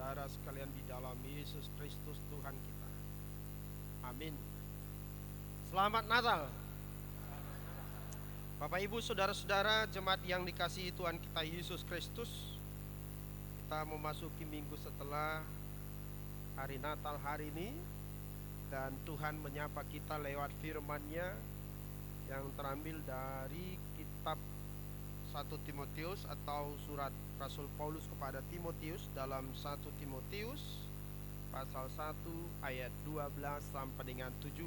saudara sekalian di dalam Yesus Kristus Tuhan kita. Amin. Selamat Natal. Bapak Ibu saudara-saudara jemaat yang dikasihi Tuhan kita Yesus Kristus, kita memasuki minggu setelah hari Natal hari ini, dan Tuhan menyapa kita lewat firman-Nya yang terambil dari kitab 1 Timotius atau surat Rasul Paulus kepada Timotius dalam 1 Timotius pasal 1 ayat 12 sampai dengan 17.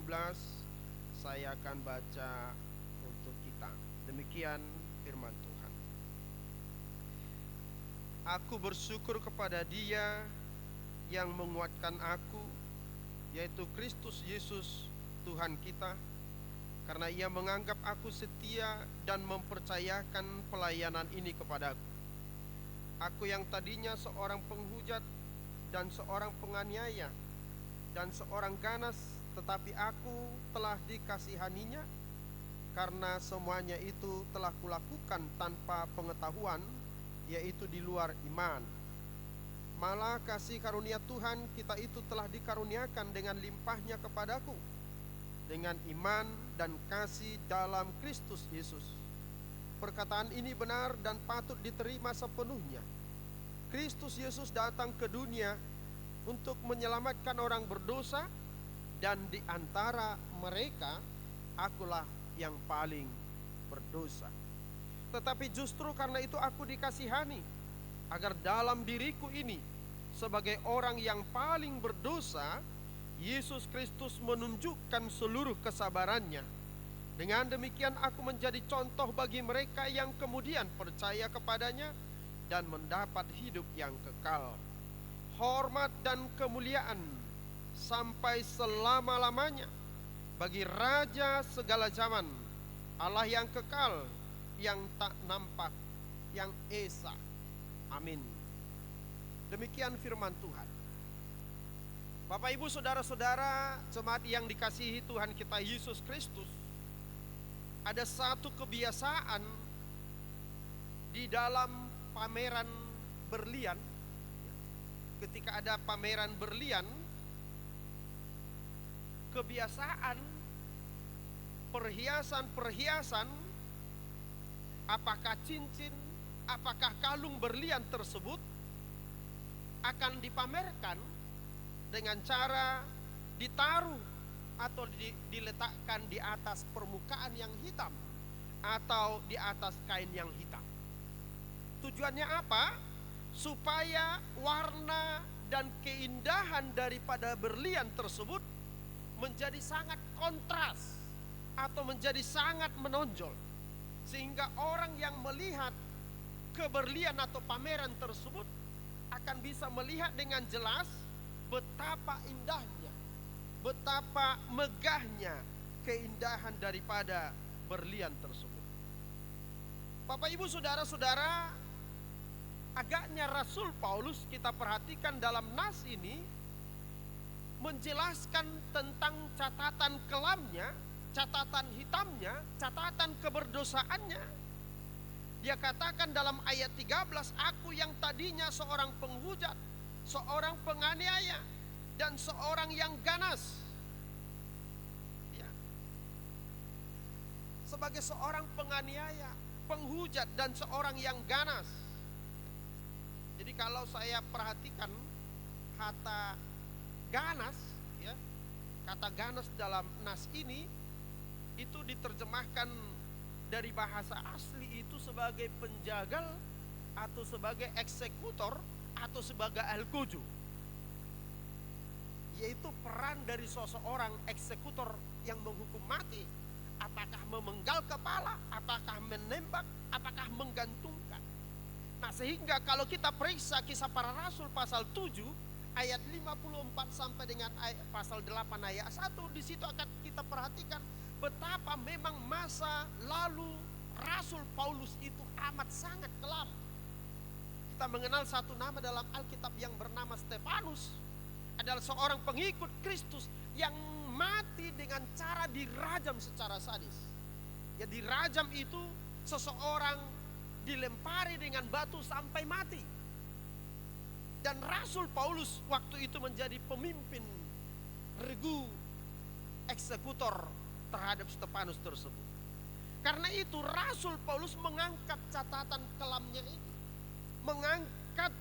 Saya akan baca untuk kita. Demikian firman Tuhan. Aku bersyukur kepada Dia yang menguatkan aku, yaitu Kristus Yesus Tuhan kita, karena Ia menganggap aku setia dan mempercayakan pelayanan ini kepadaku. Aku yang tadinya seorang penghujat dan seorang penganiaya dan seorang ganas, tetapi aku telah dikasihaninya, karena semuanya itu telah kulakukan tanpa pengetahuan, yaitu di luar iman. Malah kasih karunia Tuhan kita itu telah dikaruniakan dengan limpahnya kepadaku, dengan iman dan kasih dalam Kristus Yesus. Perkataan ini benar dan patut diterima sepenuhnya. Kristus Yesus datang ke dunia untuk menyelamatkan orang berdosa, dan di antara mereka akulah yang paling berdosa. Tetapi justru karena itu aku dikasihani, agar dalam diriku ini sebagai orang yang paling berdosa, Yesus Kristus menunjukkan seluruh kesabarannya. Dengan demikian aku menjadi contoh bagi mereka yang kemudian percaya kepadanya dan mendapat hidup yang kekal. Hormat dan kemuliaan sampai selama-lamanya bagi Raja segala zaman, Allah yang kekal, yang tak nampak, yang esa. Amin. Demikian firman Tuhan. Bapak Ibu saudara-saudara jemaat yang dikasihi Tuhan kita Yesus Kristus, ada satu kebiasaan di dalam pameran berlian. Ketika ada pameran berlian, kebiasaan perhiasan-perhiasan, apakah cincin, apakah kalung berlian tersebut akan dipamerkan dengan cara ditaruh atau diletakkan di atas permukaan yang hitam atau di atas kain yang hitam. Tujuannya apa? Supaya warna dan keindahan daripada berlian tersebut menjadi sangat kontras atau menjadi sangat menonjol, sehingga orang yang melihat keberlian atau pameran tersebut akan bisa melihat dengan jelas betapa indahnya, betapa megahnya keindahan daripada berlian tersebut. Bapak Ibu saudara-saudara, agaknya Rasul Paulus kita perhatikan dalam nas ini menjelaskan tentang catatan kelamnya, catatan hitamnya, catatan keberdosaannya. Dia katakan dalam ayat 13, aku yang tadinya seorang penghujat, seorang penganiaya, dan seorang yang ganas. Ya. Sebagai seorang penganiaya, penghujat, dan seorang yang ganas. Jadi kalau saya perhatikan kata ganas, ya, kata ganas dalam nas ini itu diterjemahkan dari bahasa asli itu sebagai penjagal atau sebagai eksekutor atau sebagai al-kuju, yaitu peran dari seseorang eksekutor yang menghukum mati, apakah memenggal kepala, apakah menembak, apakah menggantungkan. Nah, sehingga kalau kita periksa Kisah Para Rasul pasal 7 ayat 54 sampai dengan pasal 8 ayat 1, di situ akan kita perhatikan betapa memang masa lalu Rasul Paulus itu amat sangat kelam. Kita mengenal satu nama dalam Alkitab yang bernama Stefanus, adalah seorang pengikut Kristus yang mati dengan cara dirajam secara sadis. Ya, dirajam itu seseorang dilempari dengan batu sampai mati. Dan Rasul Paulus waktu itu menjadi pemimpin regu eksekutor terhadap Stefanus tersebut. Karena itu Rasul Paulus mengangkat catatan kelamnya ini, mengangkat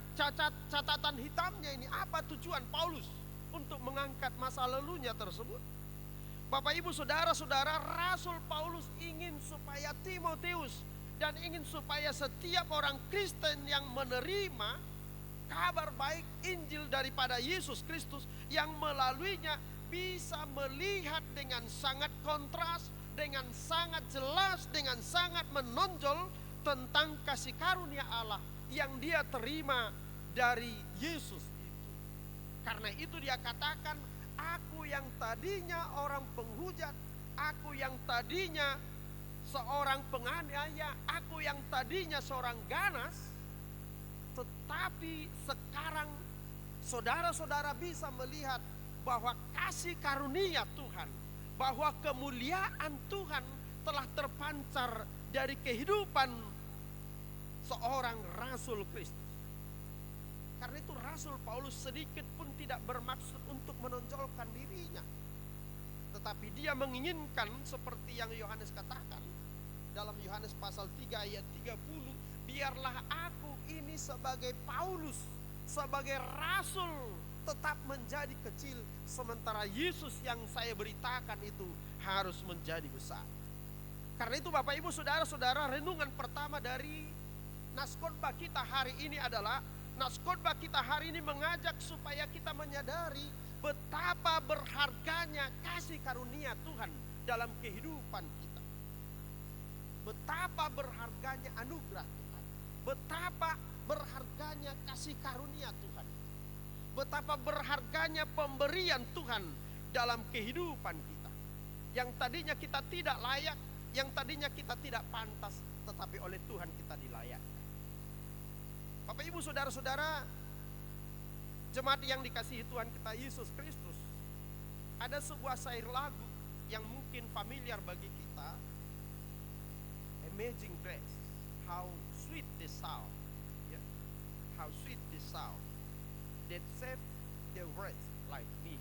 catatan hitamnya ini. Apa tujuan Paulus untuk mengangkat masa lalunya tersebut? Bapak ibu saudara-saudara, Rasul Paulus ingin supaya Timotius dan ingin supaya setiap orang Kristen yang menerima kabar baik Injil daripada Yesus Kristus, yang melaluinya bisa melihat dengan sangat kontras, dengan sangat jelas, dengan sangat menonjol tentang kasih karunia Allah yang dia terima dari Yesus itu. Karena itu dia katakan, aku yang tadinya orang penghujat, aku yang tadinya seorang penganiaya, aku yang tadinya seorang ganas, tetapi sekarang saudara-saudara bisa melihat bahwa kasih karunia Tuhan, bahwa kemuliaan Tuhan telah terpancar dari kehidupan seorang Rasul Kristus. Karena itu Rasul Paulus sedikit pun tidak bermaksud untuk menonjolkan dirinya, tetapi dia menginginkan seperti yang Yohanes katakan dalam Yohanes pasal 3 ayat 30, biarlah aku ini sebagai Paulus, sebagai rasul, tetap menjadi kecil, sementara Yesus yang saya beritakan itu harus menjadi besar. Karena itu Bapak Ibu saudara-saudara, renungan pertama dari Naskotbah kita hari ini adalah, Naskotbah kita hari ini mengajak supaya kita menyadari betapa berharganya kasih karunia Tuhan dalam kehidupan kita. Betapa berharganya anugerah Tuhan, betapa berharganya kasih karunia Tuhan, betapa berharganya pemberian Tuhan dalam kehidupan kita. Yang tadinya kita tidak layak, yang tadinya kita tidak pantas, tetapi oleh Tuhan kita dilayakkan. Bapak ibu saudara-saudara, jemaat yang dikasihi Tuhan kita Yesus Kristus, ada sebuah syair lagu yang mungkin familiar bagi kita. Amazing grace, how sweet the sound, yeah? How sweet the sound that saved the wretch like me.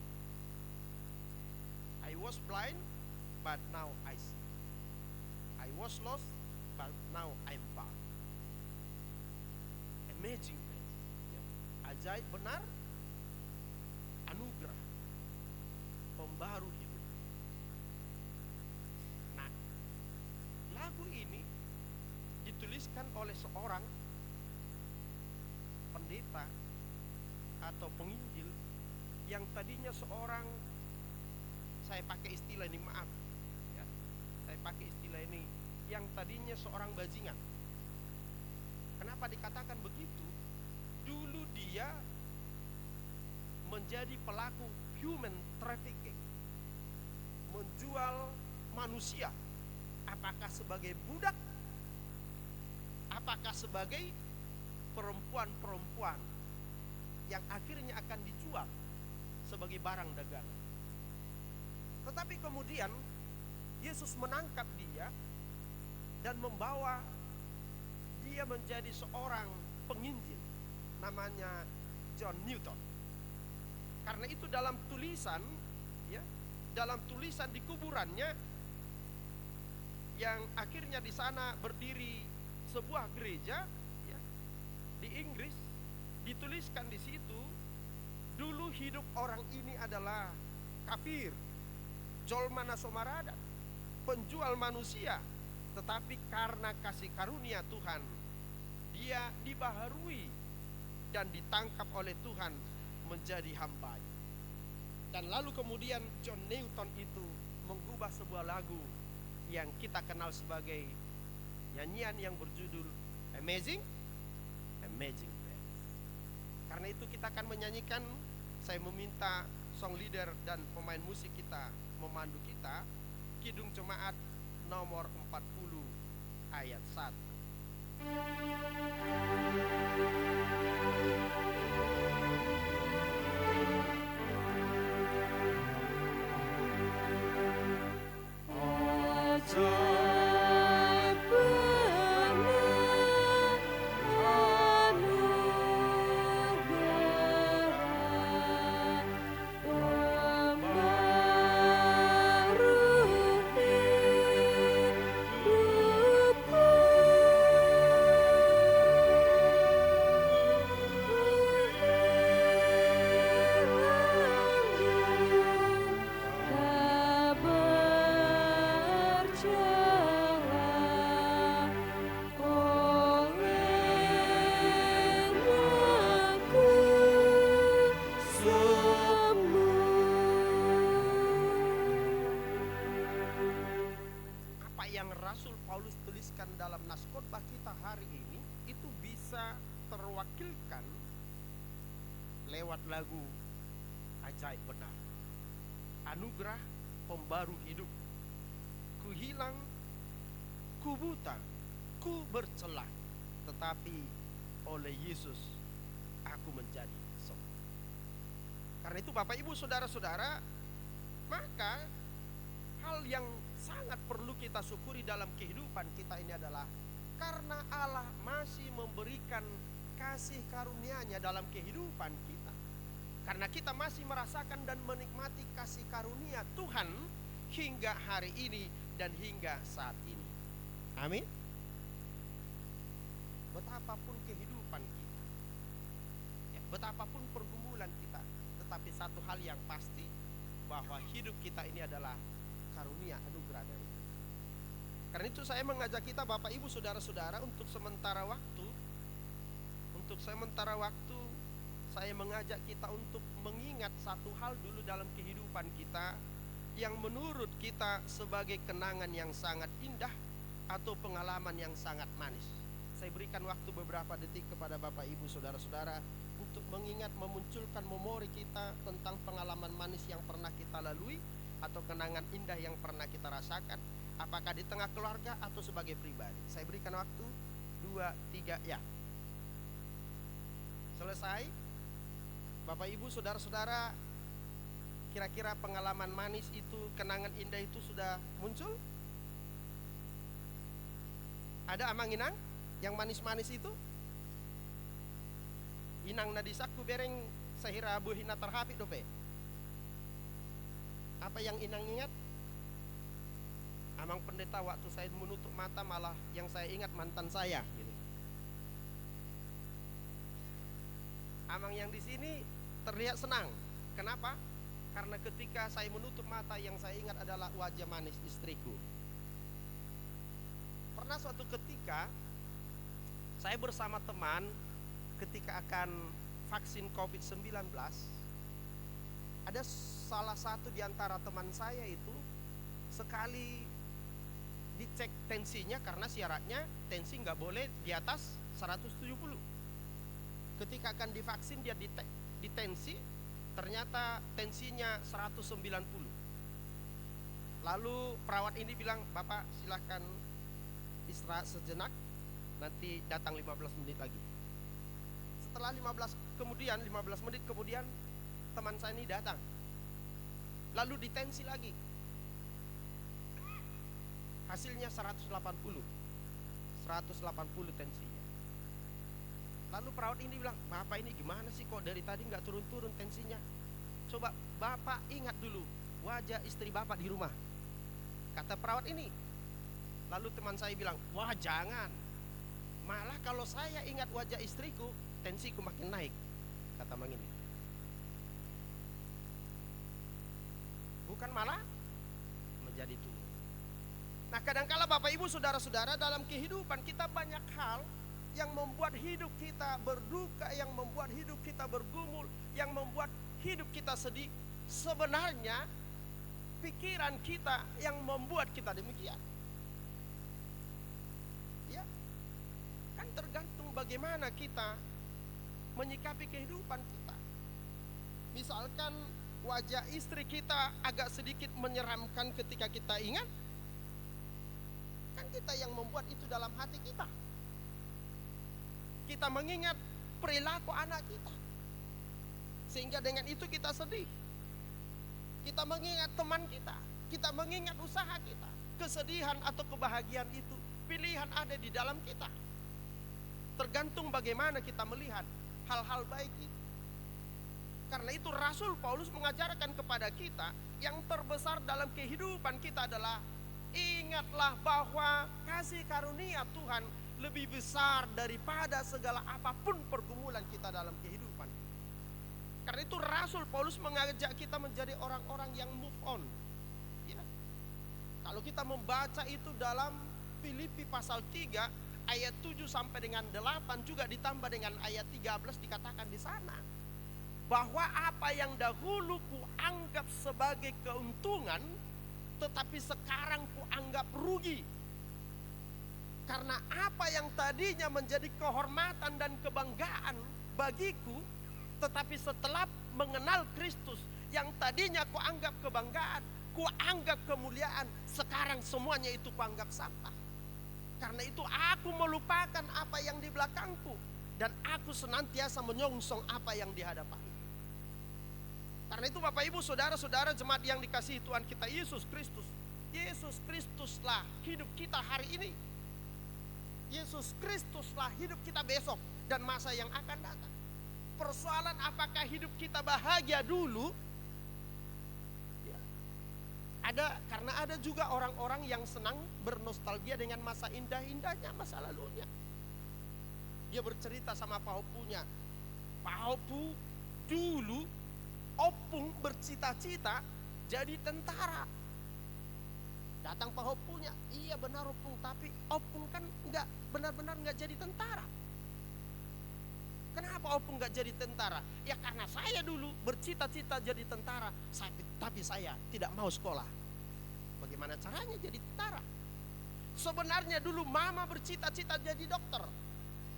I was blind, but now I see. I was lost, but now I'm found. Amazing grace, yeah. Ajaib benar, anugerah, pembaru hidup. Nah, lagu ini dituliskan oleh seorang pendeta atau penginjil yang tadinya seorang, saya pakai istilah ini, maaf ya, saya pakai istilah ini, yang tadinya seorang bajingan. Kenapa dikatakan begitu? Dulu dia menjadi pelaku human trafficking, menjual manusia, apakah sebagai budak, apakah sebagai perempuan-perempuan yang akhirnya akan dijual sebagai barang dagangan. Tetapi kemudian Yesus menangkap dia dan membawa dia menjadi seorang penginjil, namanya John Newton. Karena itu dalam tulisan, ya, dalam tulisan di kuburannya, yang akhirnya di sana berdiri sebuah gereja, ya, di Inggris, dituliskan di situ, dulu hidup orang ini adalah kafir, jolmana somaradat, penjual manusia, tetapi karena kasih karunia Tuhan, dia dibaharui dan ditangkap oleh Tuhan menjadi hamba. Dan lalu kemudian John Newton itu mengubah sebuah lagu yang kita kenal sebagai nyanyian yang berjudul Amazing, Amazing Grace. Karena itu kita akan menyanyikan, saya meminta song leader dan pemain musik kita memandu kita, Kidung Jemaat nomor 40 ayat 1. Rasul Paulus tuliskan dalam naskotbah kita hari ini itu bisa terwakilkan lewat lagu Ajaib Benar. Anugerah pembaru hidup. Ku hilang, ku buta, ku bercelah, tetapi oleh Yesus aku menjadi sembuh. Karena itu Bapak Ibu Saudara-saudara, maka hal yang sangat perlu kita syukuri dalam kehidupan kita ini adalah karena Allah masih memberikan kasih karunia-Nya dalam kehidupan kita. Karena kita masih merasakan dan menikmati kasih karunia Tuhan hingga hari ini dan hingga saat ini. Amin. Betapapun kehidupan kita, ya, betapapun pergumulan kita, tetapi satu hal yang pasti, bahwa hidup kita ini adalah karunia anugerah dari Tuhan. Karena itu saya mengajak kita Bapak Ibu Saudara-saudara untuk sementara waktu saya mengajak kita untuk mengingat satu hal dulu dalam kehidupan kita yang menurut kita sebagai kenangan yang sangat indah atau pengalaman yang sangat manis. Saya berikan waktu beberapa detik kepada Bapak Ibu Saudara-saudara untuk mengingat, memunculkan memori kita tentang pengalaman manis yang pernah kita lalui atau kenangan indah yang pernah kita rasakan, apakah di tengah keluarga atau sebagai pribadi. Saya berikan waktu 2, 3, ya. Selesai. Bapak Ibu Saudara-saudara, kira-kira pengalaman manis itu, kenangan indah itu sudah muncul? Ada amang inang yang manis-manis itu? Inang nadisaku bereng sahira buhina terhapit dope. Apa yang inang ingat? Amang pendeta waktu saya menutup mata malah yang saya ingat mantan saya gitu. Amang yang di sini terlihat senang. Kenapa? Karena ketika saya menutup mata yang saya ingat adalah wajah manis istriku. Pernah suatu ketika saya bersama teman ketika akan vaksin COVID-19, ada salah satu di antara teman saya itu sekali dicek tensinya, karena syaratnya tensi nggak boleh di atas 170. Ketika akan divaksin dia di tensi, ternyata tensinya 190. Lalu perawat ini bilang, Bapak silahkan istirahat sejenak, nanti datang 15 menit lagi. Setelah 15 menit kemudian teman saya ini datang, lalu ditensi lagi, hasilnya 180 tensinya. Lalu perawat ini bilang, Bapak ini gimana sih kok dari tadi nggak turun-turun tensinya? Coba Bapak ingat dulu wajah istri Bapak di rumah, kata perawat ini. Lalu teman saya bilang, wah jangan, malah kalau saya ingat wajah istriku, tensiku makin naik, kata Mang ini. Bukan malah menjadi turun. Nah kadangkala Bapak Ibu Saudara-saudara, dalam kehidupan kita banyak hal yang membuat hidup kita berduka, yang membuat hidup kita bergumul, yang membuat hidup kita sedih. Sebenarnya pikiran kita yang membuat kita demikian. Ya, kan tergantung bagaimana kita menyikapi kehidupan kita. Misalkan wajah istri kita agak sedikit menyeramkan ketika kita ingat, kan kita yang membuat itu dalam hati kita. Kita mengingat perilaku anak kita, sehingga dengan itu kita sedih. Kita mengingat teman kita mengingat usaha kita. Kesedihan atau kebahagiaan itu pilihan ada di dalam kita. Tergantung bagaimana kita melihat hal-hal baik itu. Karena itu Rasul Paulus mengajarkan kepada kita, yang terbesar dalam kehidupan kita adalah ingatlah bahwa kasih karunia Tuhan lebih besar daripada segala apapun pergumulan kita dalam kehidupan. Karena itu Rasul Paulus mengajak kita menjadi orang-orang yang move on. Ya. Kalau kita membaca itu dalam Filipi pasal 3 ayat 7 sampai dengan 8, juga ditambah dengan ayat 13, dikatakan di sana bahwa apa yang dahulu kuanggap sebagai keuntungan, tetapi sekarang kuanggap rugi Karena apa yang tadinya menjadi kehormatan dan kebanggaan bagiku, tetapi setelah mengenal Kristus, yang tadinya kuanggap kebanggaan, kuanggap kemuliaan, sekarang semuanya itu kuanggap sampah. Karena itu aku melupakan apa yang di belakangku, dan aku senantiasa menyongsong apa yang di hadapan. Karena itu Bapak Ibu Saudara-saudara jemaat yang dikasihi Tuhan kita Yesus Kristus, Yesus Kristuslah hidup kita hari ini. Yesus Kristuslah hidup kita besok dan masa yang akan datang. Persoalan apakah hidup kita bahagia dulu? Ya. Karena ada juga orang-orang yang senang bernostalgia dengan masa indah-indahnya masa lalunya. Dia bercerita sama Pak Opunya, Pak Opu dulu Opung bercita-cita jadi tentara. Datang Pak Opunya, iya benar Opung, tapi Opung kan benar-benar nggak jadi tentara. Kenapa Opung nggak jadi tentara? Ya karena saya dulu bercita-cita jadi tentara, tapi saya tidak mau sekolah. Bagaimana caranya jadi tentara? Sebenarnya dulu Mama bercita-cita jadi dokter.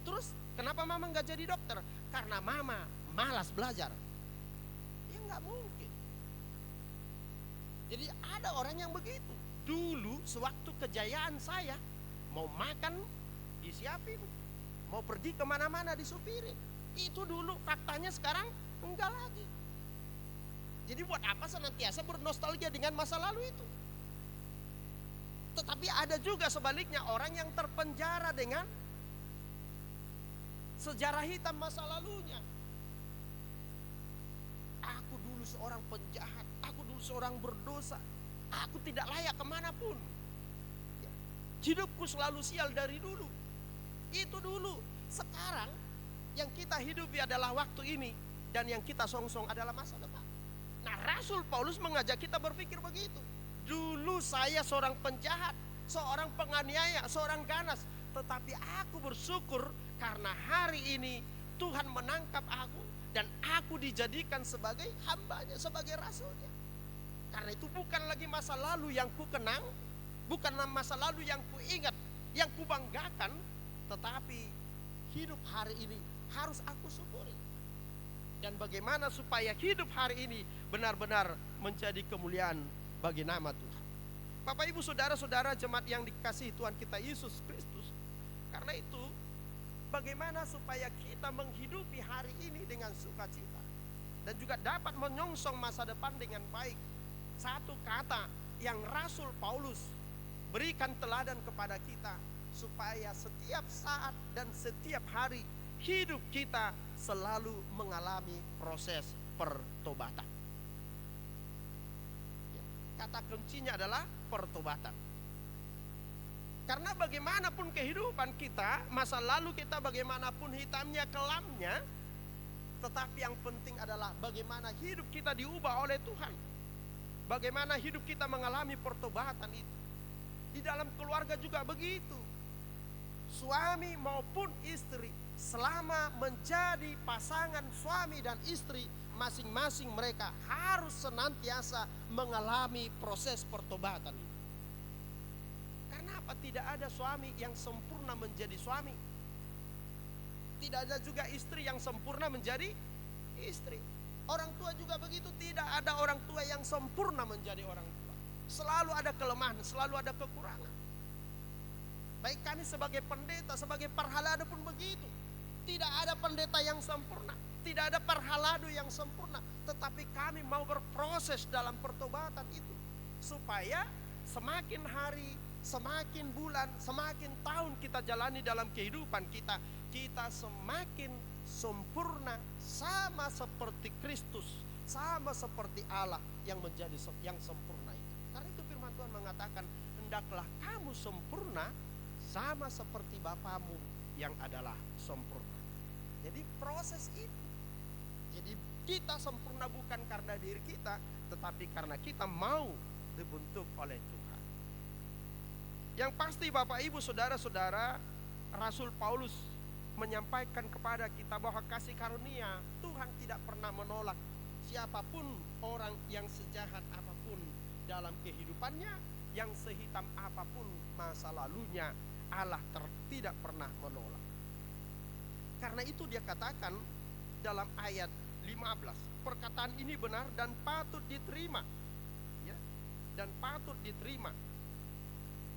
Terus kenapa Mama nggak jadi dokter? Karena Mama malas belajar. Ya nggak mungkin. Jadi ada orang yang begitu. Dulu sewaktu kejayaan saya, mau makan disiapin, mau pergi kemana-mana disupirin. Itu dulu, faktanya sekarang enggak lagi. Jadi buat apa senantiasa bernostalgia dengan masa lalu itu? Tetapi ada juga sebaliknya orang yang terpenjara dengan sejarah hitam masa lalunya. Aku dulu seorang penjahat, aku dulu seorang berdosa, aku tidak layak kemanapun. Hidupku selalu sial dari dulu. Itu dulu. Sekarang yang kita hidupi adalah waktu ini, dan yang kita songsong adalah masa depan. Nah, Rasul Paulus mengajak kita berpikir begitu. Dulu saya seorang penjahat, seorang penganiaya, seorang ganas, tetapi aku bersyukur karena hari ini Tuhan menangkap aku dan aku dijadikan sebagai hambanya, sebagai rasulnya. Karena itu bukan lagi masa lalu yang ku kenang, bukan masa lalu yang ku ingat, yang ku banggakan, tetapi hidup hari ini harus aku syukuri. Dan bagaimana supaya hidup hari ini benar-benar menjadi kemuliaan bagi nama Tuhan. Bapak Ibu Saudara-saudara jemaat yang dikasihi Tuhan kita Yesus Kristus. Karena itu bagaimana supaya kita menghidupi hari ini dengan sukacita dan juga dapat menyongsong masa depan dengan baik. Satu kata yang Rasul Paulus berikan teladan kepada kita, supaya setiap saat dan setiap hari hidup kita selalu mengalami proses pertobatan. Kata kuncinya adalah pertobatan. Karena bagaimanapun kehidupan kita, masa lalu kita bagaimanapun hitamnya kelamnya, tetapi yang penting adalah bagaimana hidup kita diubah oleh Tuhan. Bagaimana hidup kita mengalami pertobatan itu. Di dalam keluarga juga begitu. Suami maupun istri selama menjadi pasangan suami dan istri, masing-masing mereka harus senantiasa mengalami proses pertobatan itu. Karena apa? Tidak ada suami yang sempurna menjadi suami. Tidak ada juga istri yang sempurna menjadi istri. Orang tua juga begitu, tidak ada orang tua yang sempurna menjadi orang tua. Selalu ada kelemahan, selalu ada kekurangan. Baik kami sebagai pendeta, sebagai parhalado pun begitu. Tidak ada pendeta yang sempurna, tidak ada parhalado yang sempurna. Tetapi kami mau berproses dalam pertobatan itu, supaya semakin hari, semakin bulan, semakin tahun kita jalani dalam kehidupan kita, kita semakin sempurna, sama seperti Kristus, sama seperti Allah yang menjadi yang sempurna itu. Karena itu firman Tuhan mengatakan, hendaklah kamu sempurna sama seperti Bapamu yang adalah sempurna. Jadi proses itu. Jadi kita sempurna bukan karena diri kita, tetapi karena kita mau dibentuk oleh Tuhan. Yang pasti Bapak Ibu Saudara-saudara, Rasul Paulus menyampaikan kepada kita bahwa kasih karunia Tuhan tidak pernah menolak siapapun, orang yang sejahat apapun dalam kehidupannya, yang sehitam apapun masa lalunya, Allah tidak pernah menolak. Karena itu dia katakan dalam ayat 15, perkataan ini benar dan patut diterima, ya, dan patut diterima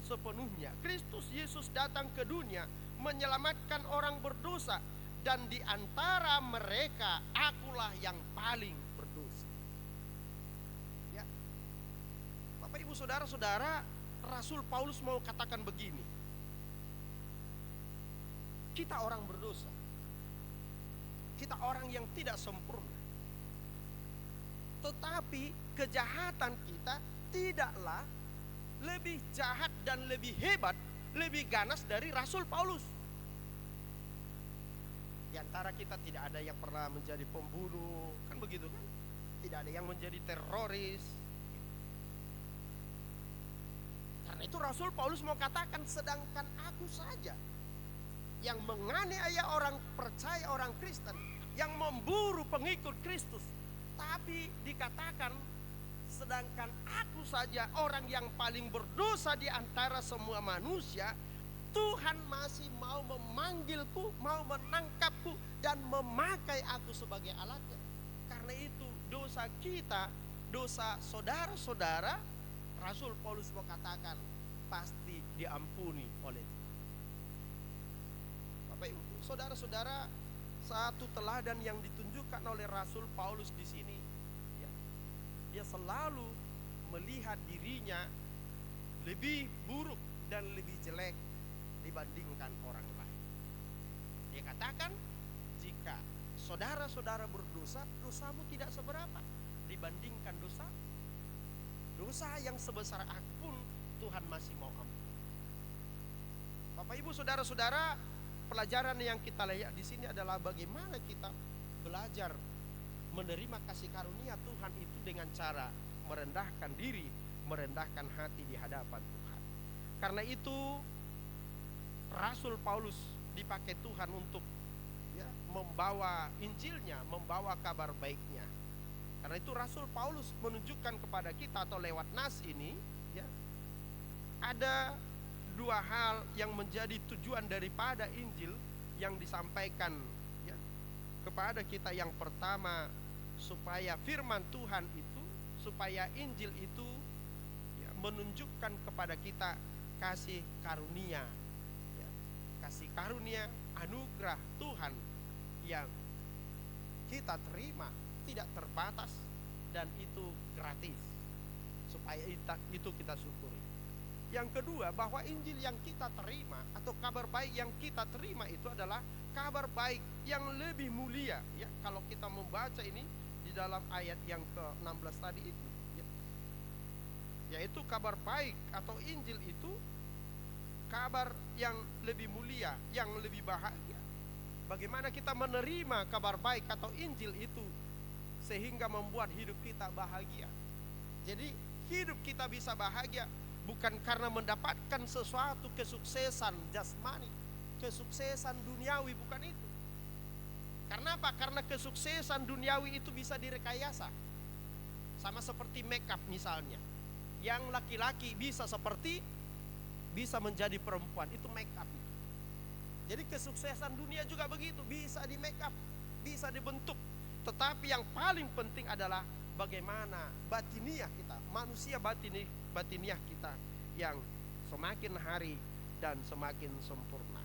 sepenuhnya. Kristus Yesus datang ke dunia menyelamatkan orang berdosa, dan di antara mereka akulah yang paling berdosa. Ya, Bapak Ibu Saudara-saudara, Rasul Paulus mau katakan begini: kita orang berdosa, kita orang yang tidak sempurna, tetapi kejahatan kita tidaklah lebih jahat dan lebih hebat, lebih ganas dari Rasul Paulus. Di antara kita tidak ada yang pernah menjadi pembunuh, kan begitu kan? Tidak ada yang menjadi teroris. Karena itu Rasul Paulus mau katakan, sedangkan aku saja yang menganiaya orang percaya, orang Kristen, yang memburu pengikut Kristus, tapi dikatakan sedangkan aku saja orang yang paling berdosa di antara semua manusia, Tuhan masih mau memanggilku, mau menangkapku dan memakai aku sebagai alatnya. Karena itu dosa kita, dosa saudara-saudara, Rasul Paulus mau katakan pasti diampuni oleh Tuhan. Bapak Ibu, saudara-saudara, satu teladan yang ditunjukkan oleh Rasul Paulus di sini, ya, dia selalu melihat dirinya lebih buruk dan lebih jelek dibandingkan orang lain. Dia katakan, jika saudara-saudara berdosa, dosamu tidak seberapa dibandingkan dosa yang sebesar aku pun Tuhan masih mau ampuni. Bapak Ibu Saudara-saudara, pelajaran yang kita lihat di sini adalah bagaimana kita belajar menerima kasih karunia Tuhan itu dengan cara merendahkan diri, merendahkan hati di hadapan Tuhan. Karena itu Rasul Paulus dipakai Tuhan untuk, ya, membawa Injilnya, membawa kabar baiknya. Karena itu Rasul Paulus menunjukkan kepada kita, atau lewat nas ini, ya, ada dua hal yang menjadi tujuan daripada Injil yang disampaikan, ya, kepada kita. Yang pertama, supaya firman Tuhan itu, supaya Injil itu, ya, menunjukkan kepada kita kasih karunia, ya, kasih karunia anugerah Tuhan yang kita terima tidak terbatas dan itu gratis, supaya itu kita syukuri. Yang kedua, bahwa Injil yang kita terima atau kabar baik yang kita terima itu adalah kabar baik yang lebih mulia, ya. Kalau kita membaca ini di dalam ayat yang ke-16 tadi itu, ya, yaitu kabar baik atau Injil itu kabar yang lebih mulia, yang lebih bahagia. Bagaimana kita menerima kabar baik atau Injil itu sehingga membuat hidup kita bahagia. Jadi hidup kita bisa bahagia bukan karena mendapatkan sesuatu kesuksesan jasmani, kesuksesan duniawi, bukan itu. Karena apa? Karena kesuksesan duniawi itu bisa direkayasa. Sama seperti make up misalnya. Yang laki-laki bisa menjadi perempuan, itu make up. Jadi kesuksesan dunia juga begitu, bisa di make up, bisa dibentuk. Tetapi yang paling penting adalah bagaimana batiniah kita, manusia batiniah kita yang semakin hari dan semakin sempurna.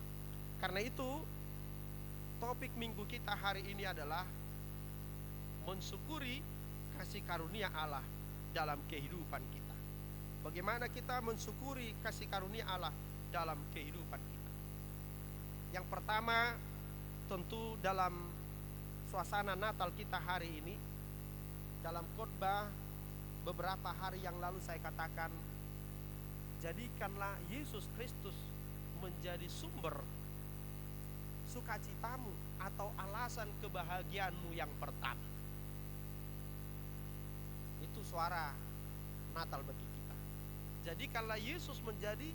Karena itu topik minggu kita hari ini adalah mensyukuri kasih karunia Allah dalam kehidupan kita. Bagaimana kita mensyukuri kasih karunia Allah dalam kehidupan kita? Yang pertama, tentu dalam suasana Natal kita hari ini, dalam khotbah beberapa hari yang lalu saya katakan, jadikanlah Yesus Kristus menjadi sumber sukacitamu atau alasan kebahagiaanmu yang pertama. Itu suara Natal bagi kita. Jadikanlah Yesus menjadi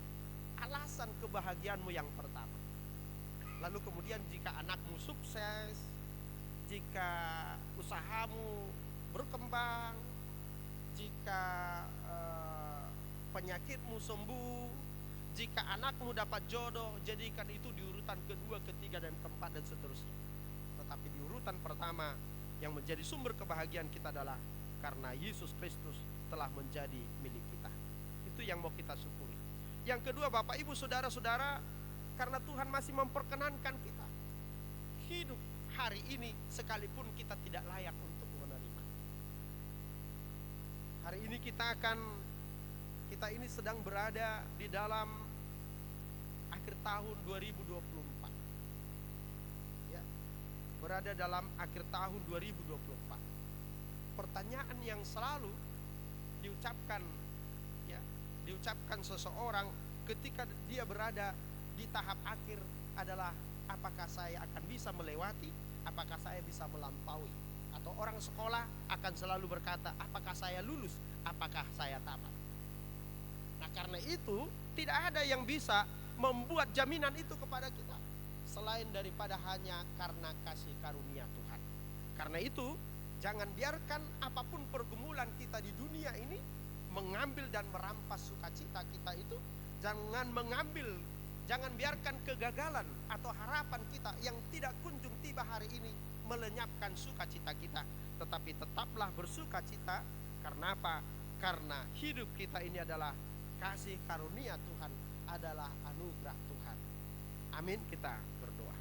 alasan kebahagiaanmu yang pertama. Lalu kemudian jika anakmu sukses, jika usahamu berkembang, jika penyakitmu sembuh, Jika anakmu dapat jodoh, jadikan itu di urutan kedua, ketiga, dan keempat, dan seterusnya. Tetapi di urutan pertama yang menjadi sumber kebahagiaan kita adalah karena Yesus Kristus telah menjadi milik kita. Itu yang mau kita syukuri. Yang kedua, Bapak Ibu Saudara-saudara, karena Tuhan masih memperkenankan kita hidup hari ini sekalipun kita tidak layak untuk menerima. Hari ini kita ini sedang berada di dalam akhir tahun 2024. Ya, berada dalam akhir tahun 2024. Pertanyaan yang selalu diucapkan seseorang ketika dia berada di tahap akhir adalah, apakah saya akan bisa melewati, apakah saya bisa melampaui. Atau orang sekolah akan selalu berkata, apakah saya lulus, apakah saya tamat. Nah, karena itu tidak ada yang bisa membuat jaminan itu kepada kita selain daripada hanya karena kasih karunia Tuhan. Karena itu jangan biarkan apapun pergumulan kita di dunia ini mengambil dan merampas sukacita kita itu. Jangan biarkan kegagalan atau harapan kita yang tidak kunjung tiba hari ini melenyapkan sukacita kita. Tetapi tetaplah bersukacita. Karena apa? Karena hidup kita ini adalah kasih karunia Tuhan, adalah anugerah Tuhan. Amin. Kita berdoa.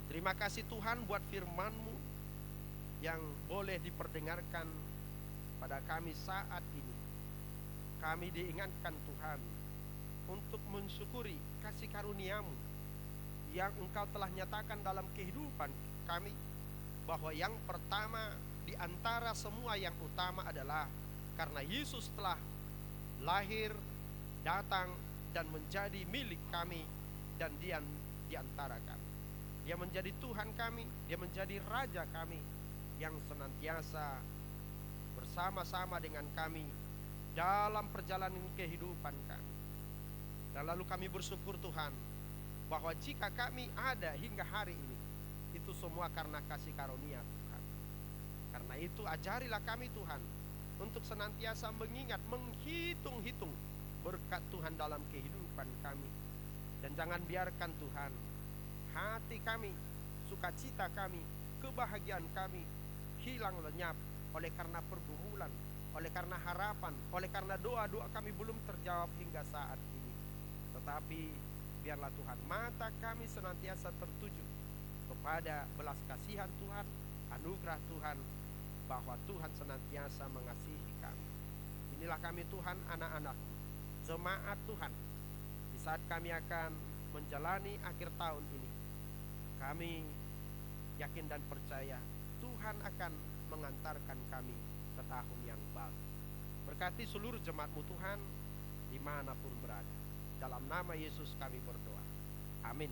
Terima kasih Tuhan buat firman-Mu yang boleh diperdengarkan pada kami saat ini. Kami diingatkan Tuhan untuk mensyukuri kasih karunia-Mu yang Engkau telah nyatakan dalam kehidupan kami, bahwa yang pertama di antara semua yang utama adalah karena Yesus telah lahir, datang, dan menjadi milik kami, dan Dia di antara kami. Dia menjadi Tuhan kami, Dia menjadi Raja kami yang senantiasa bersama-sama dengan kami dalam perjalanan kehidupan kami. Dan lalu kami bersyukur Tuhan, bahwa jika kami ada hingga hari ini, itu semua karena kasih karunia Tuhan. Karena itu ajarilah kami Tuhan untuk senantiasa mengingat, menghitung-hitung berkat Tuhan dalam kehidupan kami. Dan jangan biarkan Tuhan hati kami, sukacita kami, kebahagiaan kami hilang lenyap oleh karena pergumulan, oleh karena harapan, oleh karena doa-doa kami belum terjawab hingga saat ini. Tetapi biarlah Tuhan mata kami senantiasa tertuju kepada belas kasihan Tuhan, anugerah Tuhan, bahwa Tuhan senantiasa mengasihi kami. Inilah kami Tuhan, anak-anak-Mu, jemaat Tuhan. Di saat kami akan menjalani akhir tahun ini, kami yakin dan percaya Tuhan akan mengantarkan kami ke tahun yang baru. Berkati seluruh jemaat-Mu Tuhan dimanapun berada. Dalam nama Yesus kami berdoa. Amin.